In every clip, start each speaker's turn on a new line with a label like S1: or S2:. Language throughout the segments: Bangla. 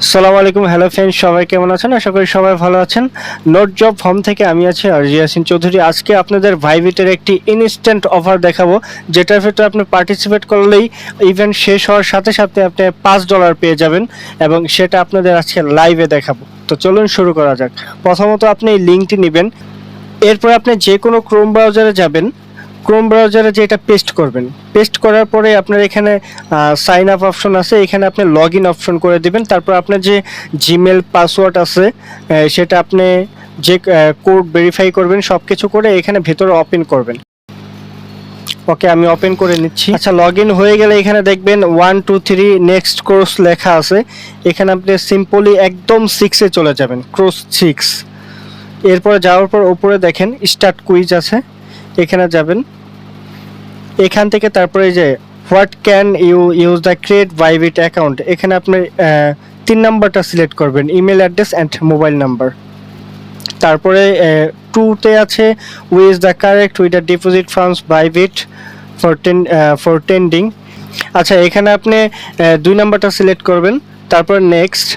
S1: আসসালামু আলাইকুম, হ্যালো ফ্রেন্ডস, সবাই কেমন আছেন? আশা করি সবাই ভালো আছেন। নোট জব ফার্ম থেকে আমি আছি আরজি ইয়াসিন চৌধুরী। আজকে আপনাদের ভাইবিটের একটি ইনস্ট্যান্ট অফার দেখাবো, যেটার ভিতরে আপনি পার্টিসিপেট করলেই ইভেন্ট শেষ হওয়ার সাথে সাথে আপনি $5 পেয়ে যাবেন, এবং সেটা আপনাদের আজকে লাইভে দেখাবো। তো চলুন শুরু করা যাক। প্রথমত আপনি এই লিঙ্কটি নেবেন, এরপর আপনি যে কোনো ক্রোম ব্রাউজারে যাবেন, ক্রোম ব্রাউজারে যে এটা পেস্ট করবেন, পেস্ট করার পরে আপনার এখানে সাইন আপ অপশন আছে, এখানে আপনি লগ ইন অপশন করে দিবেন। তারপর আপনার যে জিমেল পাসওয়ার্ড আছে সেটা আপনি যে কোড ভেরিফাই করবেন, সব কিছু করে এখানে ভেতরে ওপেন করবেন। ওকে, আমি ওপেন করে নিচ্ছি। আচ্ছা, লগ ইন হয়ে গেলে এখানে দেখবেন 1 2 3 নেক্সট কোর্স লেখা আছে। এখানে আপনি সিম্পলি একদম 6-এ চলে যাবেন, কোর্স 6। এরপরে যাওয়ার পর উপরে দেখেন স্টার্ট কুইজ আছে, এখানে যাবেন। এখান থেকে তারপরে যে what can you use the create Bybit account, এখানে আপনি 3 নাম্বারটা সিলেক্ট করবেন, email address and mobile number. তারপরে 2-তে আছে with the correct with the deposit funds Bybit for trading. আচ্ছা, এখানে আপনি 2 নাম্বারটা সিলেক্ট করবেন। তারপর নেক্সট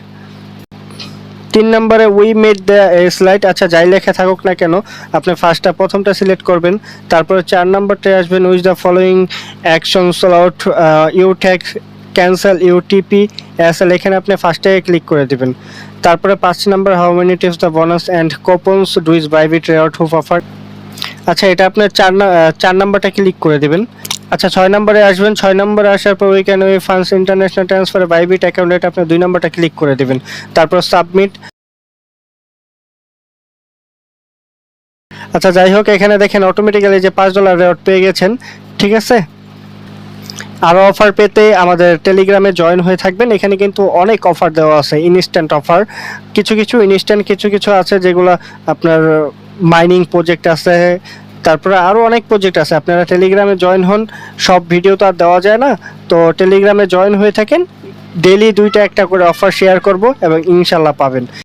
S1: 3 নম্বরে উই মেড দ্য স্লাইড। আচ্ছা, যাই লেখা থাকুক না কেন, আপনি প্রথমটা সিলেক্ট করবেন। তারপরে 4 নম্বরটায় আসবেন, which the following actions out you take cancel UTP SL, এখানে আপনি ফার্স্টে ক্লিক করে দিবেন। তারপরে 5 নম্বর, how many tips the bonus and coupons does Bybit reward হুফ অফার। আচ্ছা, এটা আপনার 4 নাম্বারটা ক্লিক করে দিবেন। আচ্ছা, 6 নম্বরে আসবেন। 6 নম্বরে আসার পর we can way funds international transfer Bybit account, এটা আপনি 2 নাম্বারটা ক্লিক করে দিবেন। তারপর সাবমিট। আচ্ছা, যাই হোক, এখানে দেখেন অটোমেটিক্যালি যে $5 রেওয়ার্ড পেয়ে গেছেন। ঠিক আছে, আরও অফার পেতে আমাদের টেলিগ্রামে জয়েন হয়ে থাকবেন। এখানে কিন্তু অনেক অফার দেওয়া আছে, ইনস্ট্যান্ট অফার। কিছু কিছু ইনস্ট্যান্ট, কিছু কিছু আছে যেগুলো আপনার মাইনিং প্রজেক্ট আছে, তারপরে আরও অনেক প্রজেক্ট আছে। আপনারা টেলিগ্রামে জয়েন হন, সব ভিডিও তো আর দেওয়া যায় না, তো টেলিগ্রামে জয়েন হয়ে থাকেন। ডেইলি 2টা 1টা করে অফার শেয়ার করব এবং ইনশাল্লাহ পাবেন।